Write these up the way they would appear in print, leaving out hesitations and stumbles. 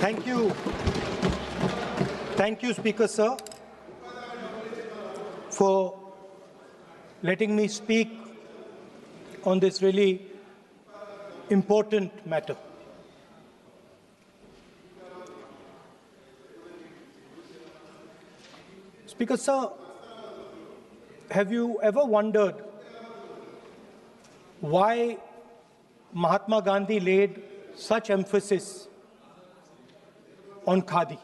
Thank you. Thank you, Speaker, sir, for letting me speak on this really important matter. Speaker, sir, have you ever wondered why Mahatma Gandhi laid such emphasis on khadi?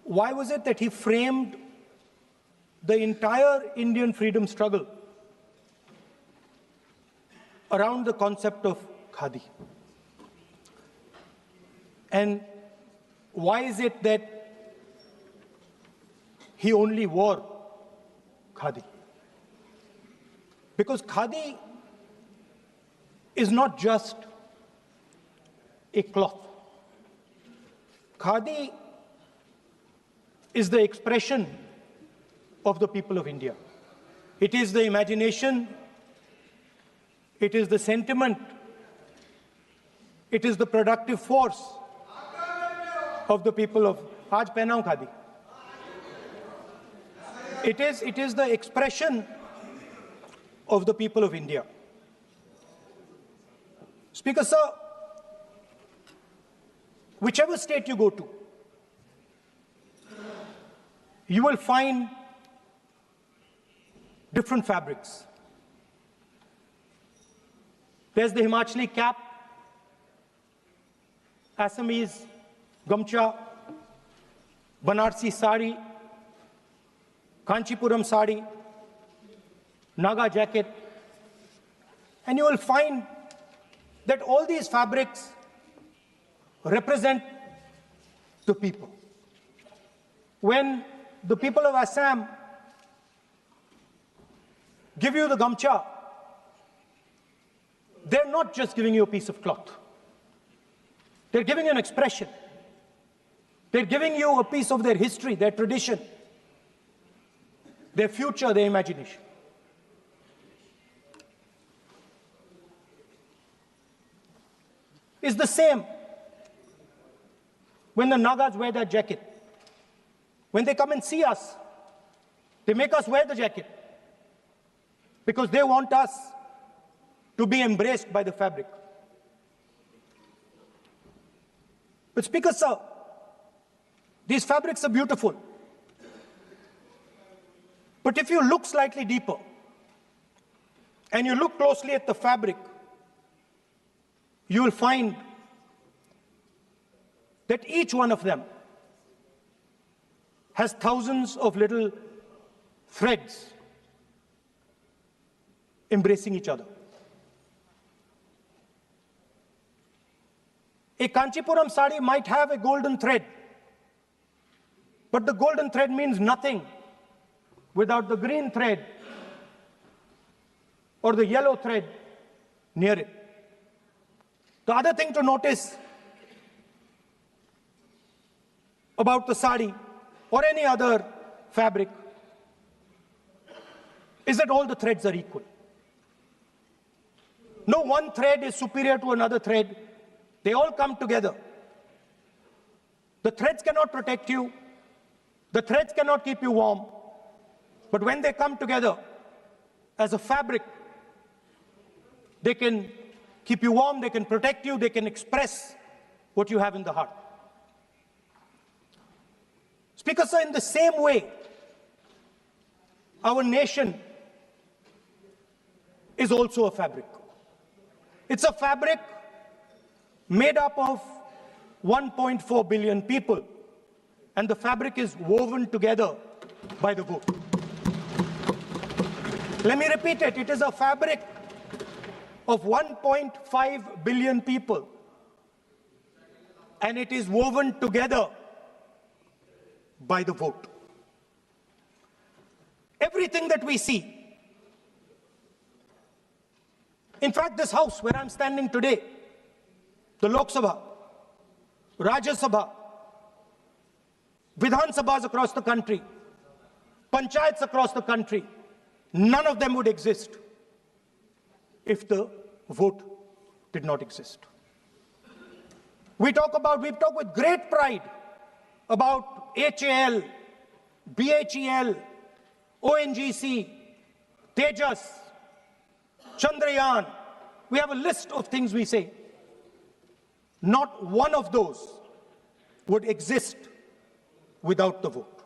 Why was it that he framed the entire Indian freedom struggle around the concept of khadi? And why is it that he only wore khadi? Because khadi is not just a cloth. Khadi is the expression of the people of India. It is the imagination, it is the sentiment, it is the productive force of the people of Aaj pehnaun khadi. It is the expression of the people of India. Speaker, sir, whichever state you go to, you will find different fabrics. There's the Himachali cap, Assamese gamcha, Banarsi sari, Kanchipuram sari, Naga jacket, and you will find that all these fabrics represent the people. When the people of Assam give you the gamcha, they're not just giving you a piece of cloth. They're giving you an expression. They're giving you a piece of their history, their tradition, their future, their imagination. It's the same when the Nagas wear their jacket. When they come and see us, they make us wear the jacket because they want us to be embraced by the fabric. But Speaker, sir, these fabrics are beautiful. But if you look slightly deeper and you look closely at the fabric, you will find that each one of them has thousands of little threads embracing each other. A Kanchipuram sari might have a golden thread, but the golden thread means nothing without the green thread or the yellow thread near it. The other thing to notice about the sari or any other fabric is that all the threads are equal. No one thread is superior to another thread. They all come together. The threads cannot protect you. The threads cannot keep you warm. But when they come together as a fabric, they can keep you warm, they can protect you, they can express what you have in the heart. Speaker, sir, in the same way, our nation is also a fabric. It's a fabric made up of 1.4 billion people, and the fabric is woven together by the vote. Let me repeat it. It is a fabric of 1.5 billion people, and it is woven together by the vote. Everything that we see, in fact, this house where I'm standing today, the Lok Sabha, Rajya Sabha, Vidhan Sabhas across the country, Panchayats across the country, none of them would exist if the vote did not exist. We talk with great pride about HAL, BHEL, ONGC, Tejas, Chandrayaan. We have a list of things we say. Not one of those would exist without the vote.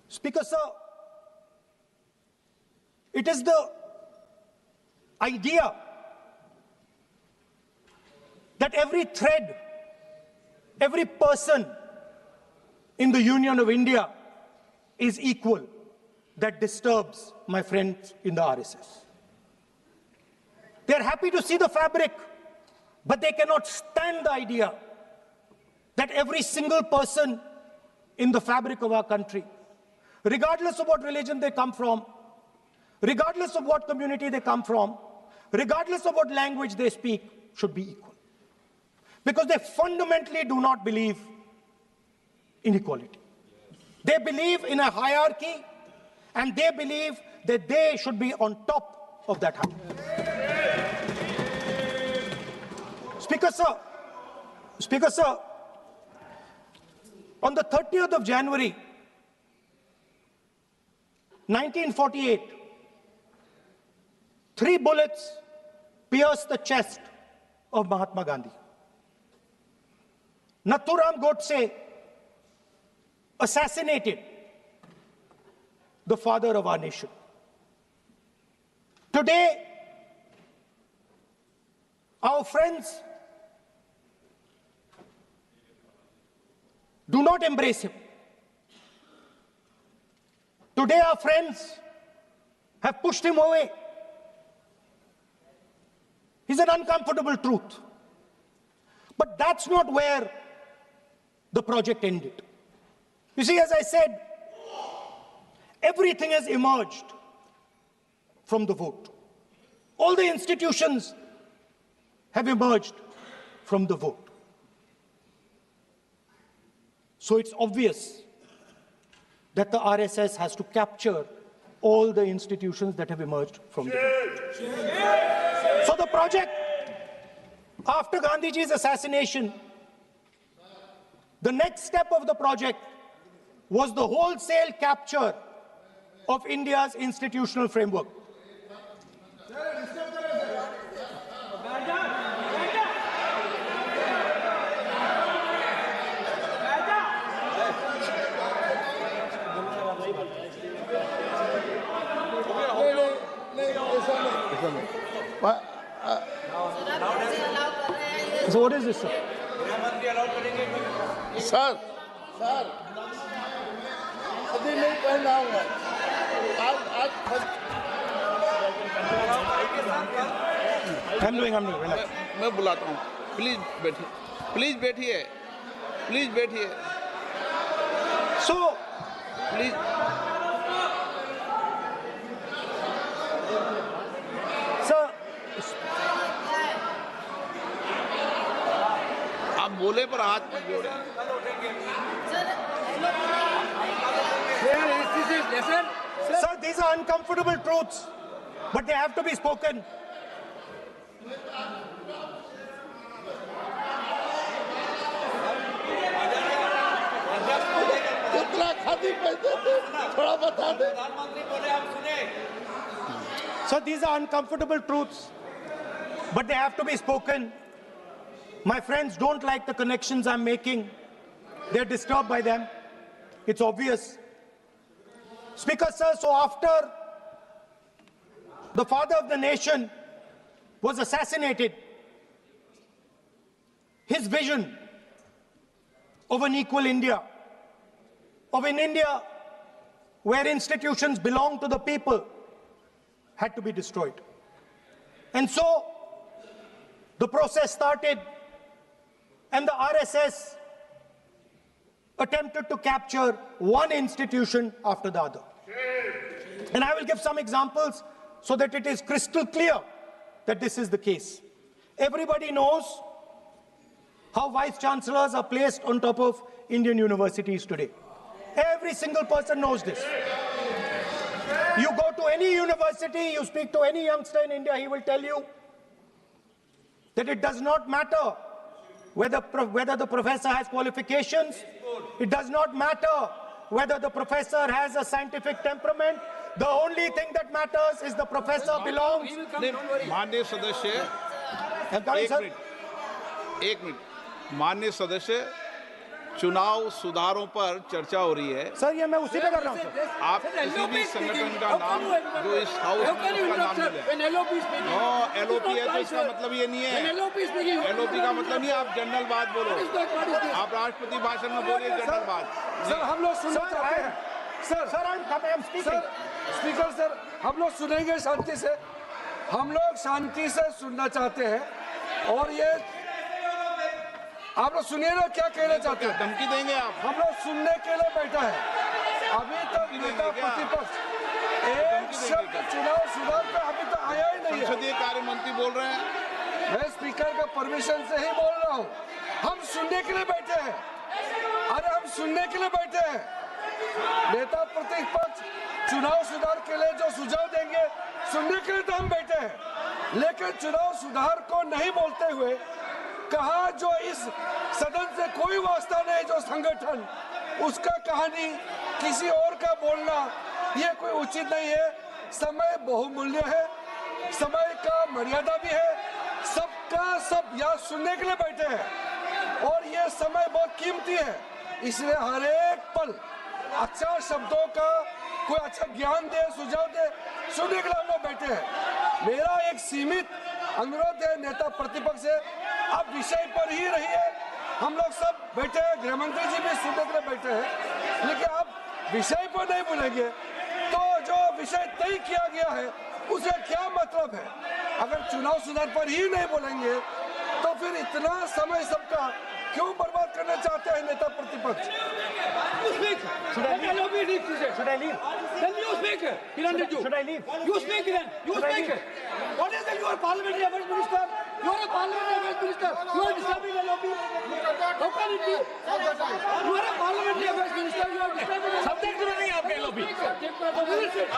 Speaker, sir, it is the idea that every thread, every person in the Union of India is equal that disturbs my friends in the RSS. They are happy to see the fabric, but they cannot stand the idea that every single person in the fabric of our country, regardless of what religion they come from, regardless of what community they come from, regardless of what language they speak, should be equal. Because they fundamentally do not believe in equality. They believe in a hierarchy, and they believe that they should be on top of that hierarchy. Speaker, sir, on the 30th of January, 1948, 3 bullets pierced the chest of Mahatma Gandhi. Nathuram Godse assassinated the father of our nation. Today, our friends do not embrace him. Today, our friends have pushed him away. He's an uncomfortable truth. But that's not where the project ended. You see, as I said, everything has emerged from the vote. All the institutions have emerged from the vote. So it's obvious that the RSS has to capture all the institutions that have emerged from the vote. So the project, after Gandhiji's assassination, the next step of the project was the wholesale capture of India's institutional framework. So what is this, sir? Sir, अभी नहीं पहना हुआ I'm doing, relax. मैं बुलाता हूँ please बैठिए So, please sir, आप बोले पर हाथ मत जोड़े sir, these are uncomfortable truths, but they have to be spoken. कितना खादी पैसे थे थोड़ा बता दे So these are uncomfortable truths, but they have to be spoken. My friends don't like the connections I'm making. They're disturbed by them. It's obvious. Speaker, sir, so after the father of the nation was assassinated, his vision of an equal India, of an India where institutions belong to the people, had to be destroyed. And so the process started, and the RSS attempted to capture one institution after the other. And I will give some examples so that it is crystal clear that this is the case. Everybody knows how vice chancellors are placed on top of Indian universities today. Every single person knows this. You go to any university, you speak to any youngster in India, he will tell you that it does not matter whether the professor has qualifications. It does not matter whether the professor has a scientific temperament. The only thing that matters is the professor belongs. माननीय सदस्य, एक minute, माननीय सदस्य, चुनाव सुधारों पर चर्चा हो रही है। सर, ये मैं उसी पे कर रहा हूँ। आप किसी भी संगठन का नाम जो इस हाउस में उसका नाम ले लें। एलओपी है तो इसका मतलब ये नहीं है। एलओपी का मतलब नहीं, आप जनरल बात बोलो। आप राष्ट्रपति भाषण में बोलिए जनरल बात। सर, हम लोग सुनना चाहते हैं। सर, स्पीकर सर, हम लोग सुनेंगे शांति से। हम लोग शांति से सुनना चाहते हैं। और ये आप लोग सुनिए ना, क्या कहना चाहते हैं? धमकी देंगे आप? हम लोग सुनने के लिए बैठा है। अभी तक नेता प्रतिपक्ष एक शब्द चुनाव सुधार पे अभी तक आया ही नहीं है। संसदीय कार्य मंत्री बोल रहे हैं। मैं स्पीकर का परमिशन से ही बोल रहा हूँ। हम सुनने के लिए बैठे हैं। अरे हम सुनने के लिए बैठे हैं। नेता प्रतिपक्ष चुनाव सुधार के लिए जो सुझाव देंगे, सुनने के लिए तो हम बैठे हैं। लेकिन चुनाव सुधार को नहीं बोलते हुए कहा जो इस सदन से कोई वास्ता नहीं, जो संगठन उसका कहानी किसी और का बोलना, ये कोई उचित नहीं है। समय बहुमूल्य है, समय का मर्यादा भी है। सबका सब यहाँ सुनने के लिए बैठे हैं और ये समय बहुत कीमती है। इसलिए हर एक पल अच्छा शब्दों का कोई अच्छा ज्ञान दे, सुझाव दे, सुनने के लिए हम लोग बैठे हैं। मेरा एक सीमित अनुरोध है नेता प्रतिपक्ष से, आप विषय पर ही रहिए। हम लोग सब बैठे हैं, गृह मंत्री जी भी सुनने के लिए बैठे हैं, लेकिन आप विषय पर नहीं बोलेंगे तो जो विषय तय किया गया है उसे क्या मतलब है? अगर चुनाव सुधार पर ही नहीं बोलेंगे तो फिर इतना समय सबका क्यों बर्बाद करना चाहते हैं नेता प्रतिपक्ष? Should I leave? Then you speak. Should I leave? You speak then. You speak. What is that? You are parliamentary affairs minister. You are a parliamentary affairs minister. You are disturbing the lobby. How can it be? You are a parliamentary affairs minister. You are disturbing the subject में नहीं आपका lobby.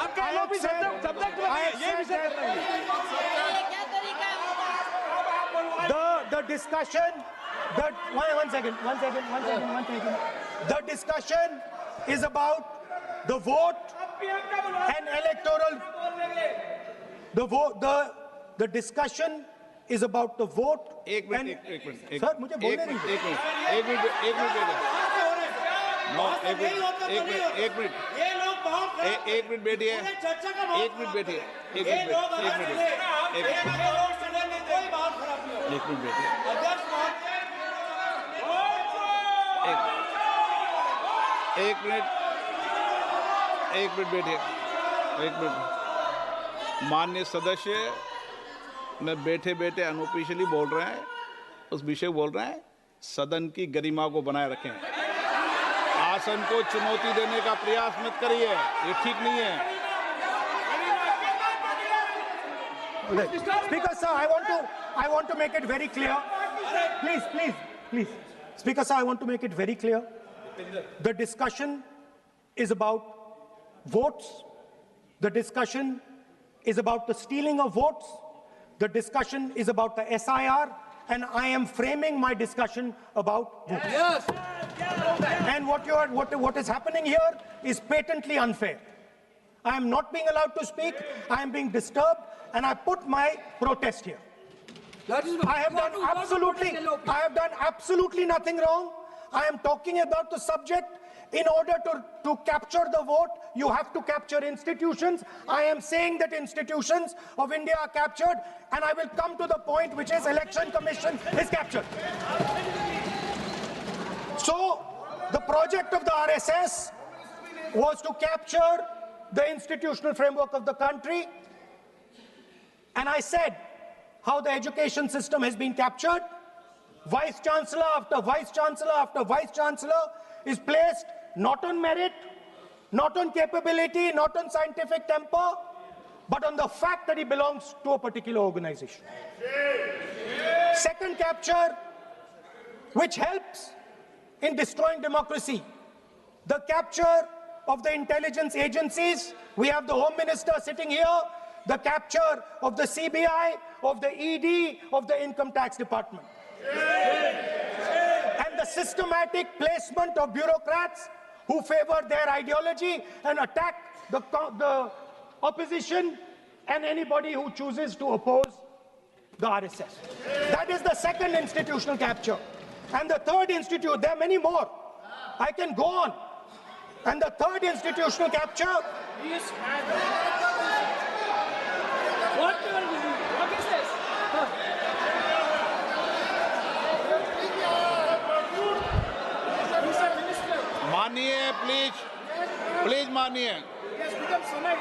आपका lobby subject में नहीं है. ये विषय कर रहे हैं. The discussion. One second. The discussion is about the vote and electoral. The discussion is about the vote. एक मिनट सर, मुझे बोलने दीजिए। एक मिनट एक मिनट बैठिए। माननीय सदस्य, मैं बैठे बैठे अनऑफिशियली बोल रहे हैं, उस विषय बोल रहे हैं। सदन की गरिमा को बनाए रखें। आसन को चुनौती देने का प्रयास मत करिए, ये ठीक नहीं है। Speaker sir, I want to make it very clear. Please. Speaker sir, I want to make it very clear. The discussion is about votes. The discussion is about the stealing of votes. The discussion is about the SIR, and I am framing my discussion about votes. Yes. And what is happening here is patently unfair. I am not being allowed to speak. I am being disturbed, and I put my protest here. I have done absolutely nothing wrong. I am talking about the subject. In order to capture the vote, you have to capture institutions. I am saying that institutions of India are captured, and I will come to the point, which is Election Commission is captured. So, the project of the RSS was to capture the institutional framework of the country, and I said how the education system has been captured. Vice Chancellor after Vice Chancellor after Vice Chancellor is placed not on merit, not on capability, not on scientific temper, but on the fact that he belongs to a particular organization. Second capture, which helps in destroying democracy, the capture of the intelligence agencies. We have the Home Minister sitting here, the capture of the CBI, of the ED, of the Income Tax Department. And the systematic placement of bureaucrats who favor their ideology and attack the opposition and anybody who chooses to oppose the RSS. That is the second institutional capture. And the third there are many more. I can go on. And the third institutional capture. What is this? मानिए please मानिए. It has become Senate.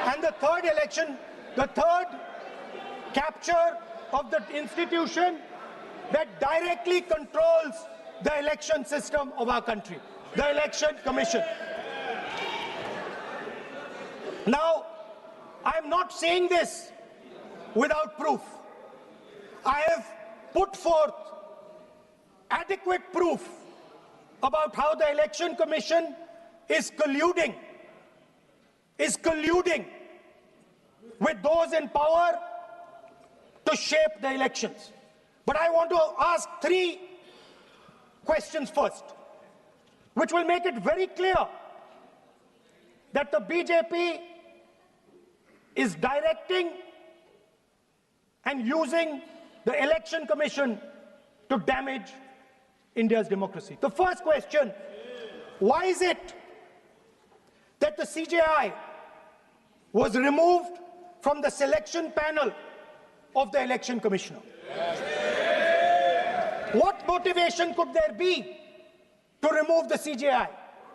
And the third election, the third capture of the institution that directly controls the election system of our country, the Election Commission. Now, I'm not saying this without proof. I have put forth adequate proof about how the Election Commission is colluding with those in power to shape the elections. But I want to ask three questions first, which will make it very clear that the BJP is directing and using the Election Commission to damage India's democracy. The first question, why is it that the CJI was removed from the selection panel of the Election Commissioner? What motivation could there be to remove the CJI?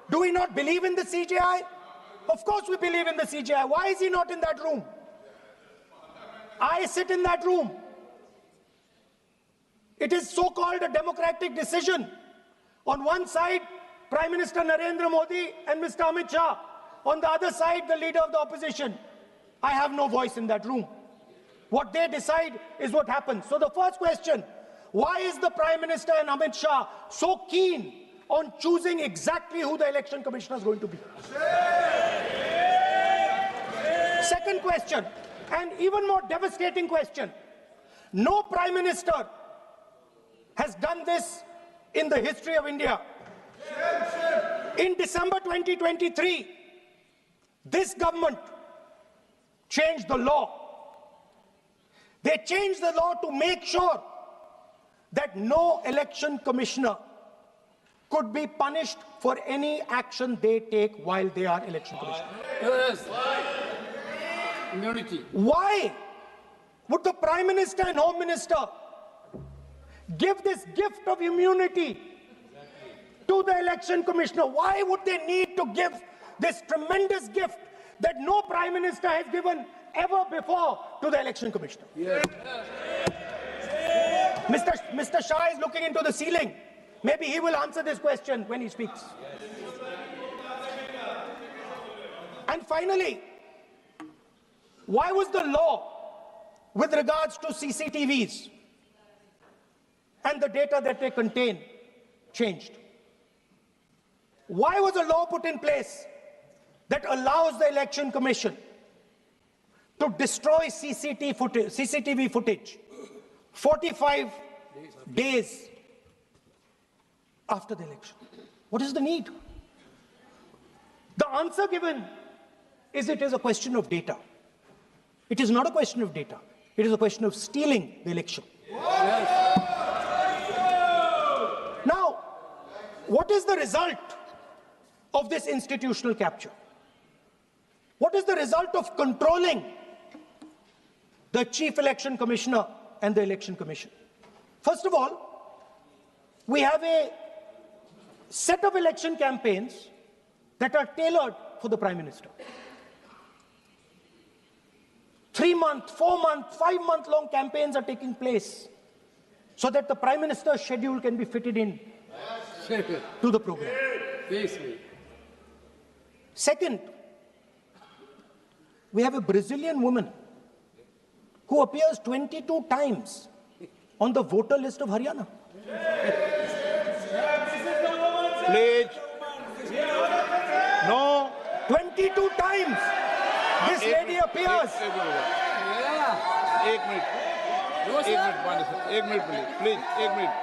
Do we not believe in the CJI? Of course we believe in the CJI. Why is he not in that room? I sit in that room. It is so-called a democratic decision. On one side, Prime Minister Narendra Modi and Mr. Amit Shah. On the other side, the leader of the opposition. I have no voice in that room. What they decide is what happens. So the first question, why is the Prime Minister and Amit Shah so keen on choosing exactly who the Election Commissioner is going to be? Second question, and even more devastating question, no Prime Minister has done this in the history of India. In December 2023, this government changed the law. They changed the law to make sure that no election commissioner could be punished for any action they take while they are election commissioner. Yes. Immunity. Why would the Prime Minister and Home Minister give this gift of immunity to the election commissioner? Why would they need to give this tremendous gift that no Prime Minister has given ever before to the election commissioner? Yes. Mr. Shah is looking into the ceiling. Maybe he will answer this question when he speaks. And finally, why was the law with regards to CCTVs and the data that they contain changed? Why was a law put in place that allows the Election Commission to destroy CCTV footage 45 days after the election? What is the need? The answer given is it is a question of data. It is not a question of data. It is a question of stealing the election. Now, what is the result of this institutional capture? What is the result of controlling the Chief Election Commissioner and the Election Commission? First of all, we have a set of election campaigns that are tailored for the Prime Minister. 3-month, 4-month, 5-month long campaigns are taking place. so that the Prime Minister's schedule can be fitted in to the program. Second, we have a Brazilian woman who appears 22 times on the voter list of Haryana. Please. No. 22 times this lady appears. एक minute please एक minute.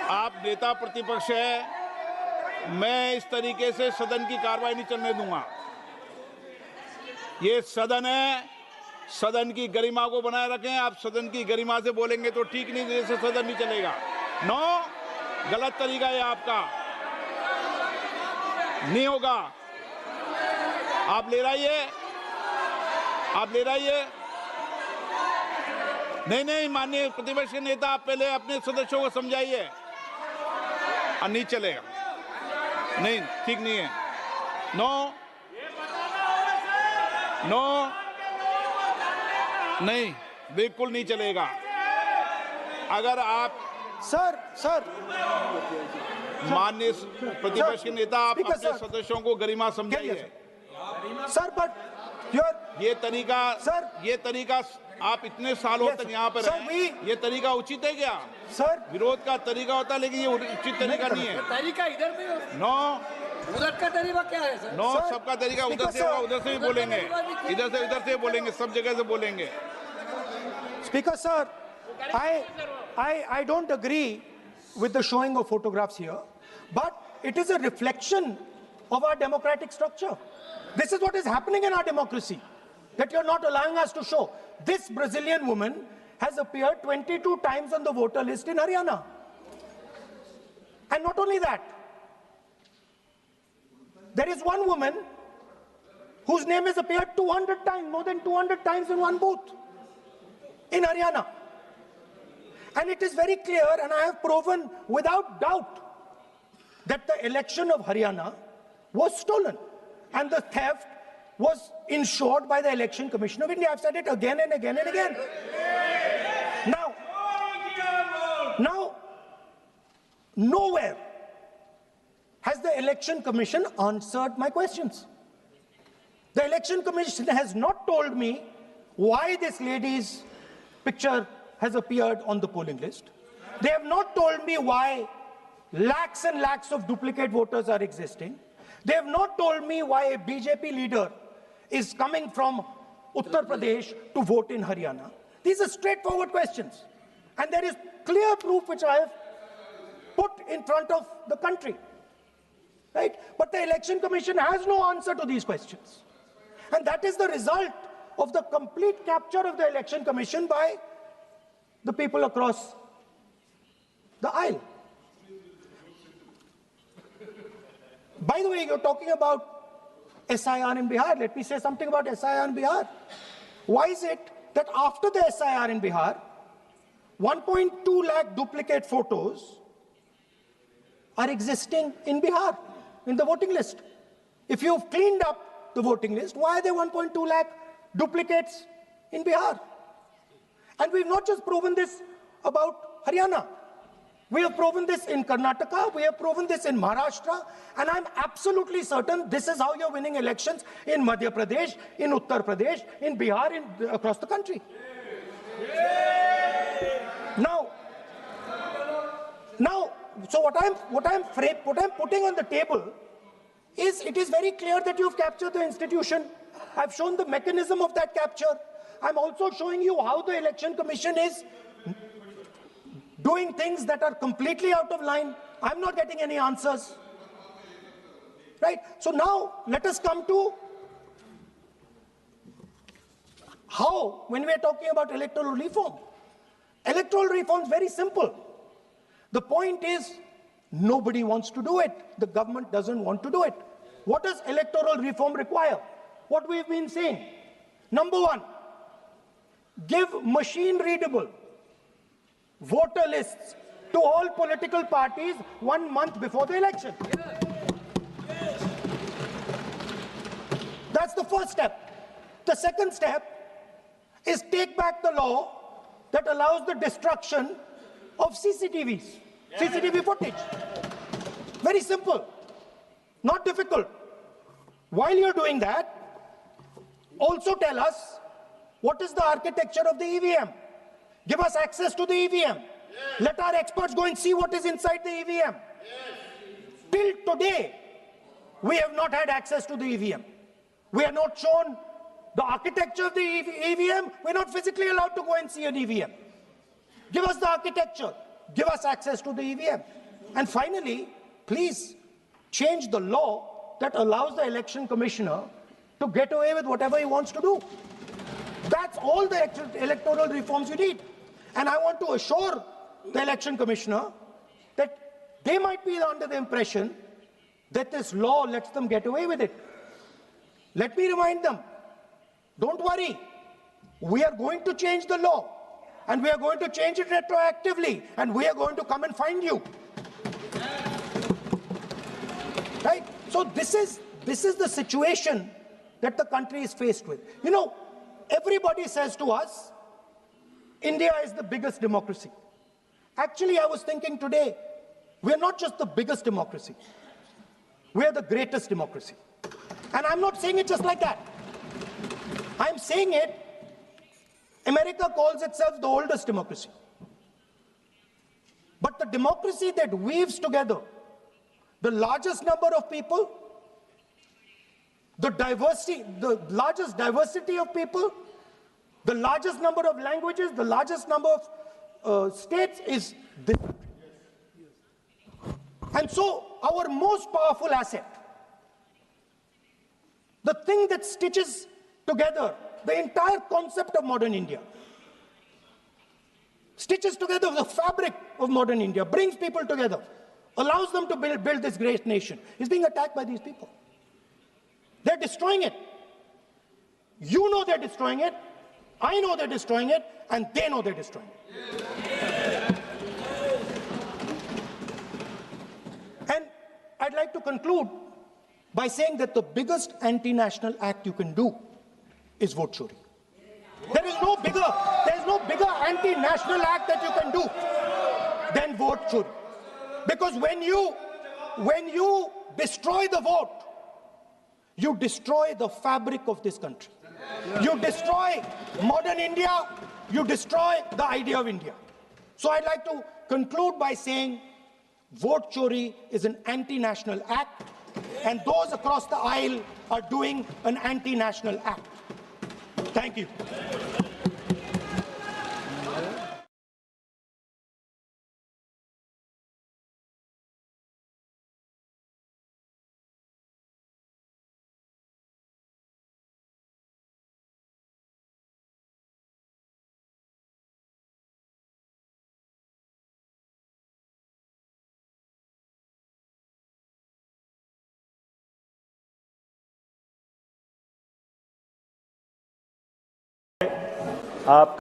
आप नेता प्रतिपक्ष है, मैं इस तरीके से सदन की कार्रवाई नहीं चलने दूंगा। ये सदन है, सदन की गरिमा को बनाए रखें। आप सदन की गरिमा से बोलेंगे तो ठीक नहीं, जैसे सदन नहीं चलेगा। नो, गलत तरीका है आपका, नहीं होगा। आप ले रहिए, आप ले रहिए। नहीं, माननीय प्रतिपक्ष के नेता, आप पहले अपने सदस्यों को समझाइए। नहीं चलेगा, नहीं, ठीक नहीं है। नो, नहीं, बिल्कुल नहीं चलेगा। अगर आप सर माननीय प्रतिपक्ष के नेता, आप अपने सदस्यों को गरिमा समझाइए। सर, बट ये तरीका आप इतने सालों तक यहाँ पर हैं, ये तरीका उचित है क्या? सर, विरोध का तरीका होता है, लेकिन ये उचित तरीका नहीं है। तरीका इधर भी नो, उधर का तरीका क्या है सर? नो, सबका तरीका उधर से होगा, उधर से भी बोलेंगे, इधर से बोलेंगे, सब जगह से बोलेंगे। Speaker sir, I don't agree with the showing of photographs here, but it is a reflection of our democratic structure. This is what is happening in our democracy, that you're not allowing us to show. This Brazilian woman has appeared 22 times on the voter list in Haryana. And not only that, there is one woman whose name has appeared 200 times, more than 200 times in one booth in Haryana. And it is very clear, and I have proven without doubt, that the election of Haryana was stolen. And the theft was ensured by the Election Commission of India. I've said it again and again and again. Now, nowhere has the Election Commission answered my questions. The Election Commission has not told me why this lady's picture has appeared on the polling list. They have not told me why lakhs and lakhs of duplicate voters are existing. They have not told me why a BJP leader is coming from Uttar Pradesh to vote in Haryana. These are straightforward questions. And there is clear proof which I have put in front of the country. Right? But the Election Commission has no answer to these questions. And that is the result of the complete capture of the Election Commission by the people across the aisle. By the way, you're talking about SIR in Bihar. Let me say something about SIR in Bihar. Why is it that after the SIR in Bihar, 1.2 lakh duplicate photos are existing in Bihar, in the voting list? If you've cleaned up the voting list, why are there 1.2 lakh duplicates in Bihar? And we've not just proven this about Haryana. We have proven this in Karnataka, we have proven this in Maharashtra, and I'm absolutely certain this is how you're winning elections in Madhya Pradesh, in Uttar Pradesh, in Bihar, across the country. Now, so what I'm putting on the table is, it is very clear that you've captured the institution. I've shown the mechanism of that capture. I'm also showing you how the Election Commission is doing things that are completely out of line. I'm not getting any answers. Right? So now, let us come to how, when we are talking about electoral reform. Electoral reform is very simple. The point is, nobody wants to do it. The government doesn't want to do it. What does electoral reform require? What we've been saying. Number one, give machine-readable voter lists to all political parties 1 month before the election. That's the first step. The second step, is take back the law that allows the destruction of CCTV footage. Very simple, not difficult. While you're doing that, also tell us what is the architecture of the EVM. Give us access to the EVM. Let our experts go and see what is inside the EVM. Till today, we have not had access to the EVM. We are not shown the architecture of the EVM. We're not physically allowed to go and see an EVM. Give us the architecture. Give us access to the EVM. And finally, please change the law that allows the election commissioner to get away with whatever he wants to do. That's all the electoral reforms you need. And I want to assure the election commissioner that they might be under the impression that this law lets them get away with it. Let me remind them, don't worry, we are going to change the law, and we are going to change it retroactively, and we are going to come and find you. Right? So this is the situation that the country is faced with. You know, everybody says to us, India is the biggest democracy. Actually, I was thinking today, we're not just the biggest democracy, we're the greatest democracy. And I'm not saying it just like that. I'm saying it, America calls itself the oldest democracy. But the democracy that weaves together the largest number of people, the largest diversity of people, the largest number of languages, the largest number of states is this country. And so our most powerful asset, the thing that stitches together the entire concept of modern India, stitches together the fabric of modern India, brings people together, allows them to build this great nation, is being attacked by these people. They're destroying it. You know they're destroying it. I know they're destroying it, and they know they're destroying it. And I'd like to conclude by saying that the biggest anti-national act you can do is vote chori. There is no bigger anti-national act that you can do than vote chori. Because when you destroy the vote, you destroy the fabric of this country. You destroy modern India, you destroy the idea of India. So I'd like to conclude by saying vote chori is an anti-national act, and those across the aisle are doing an anti-national act. Thank you. आप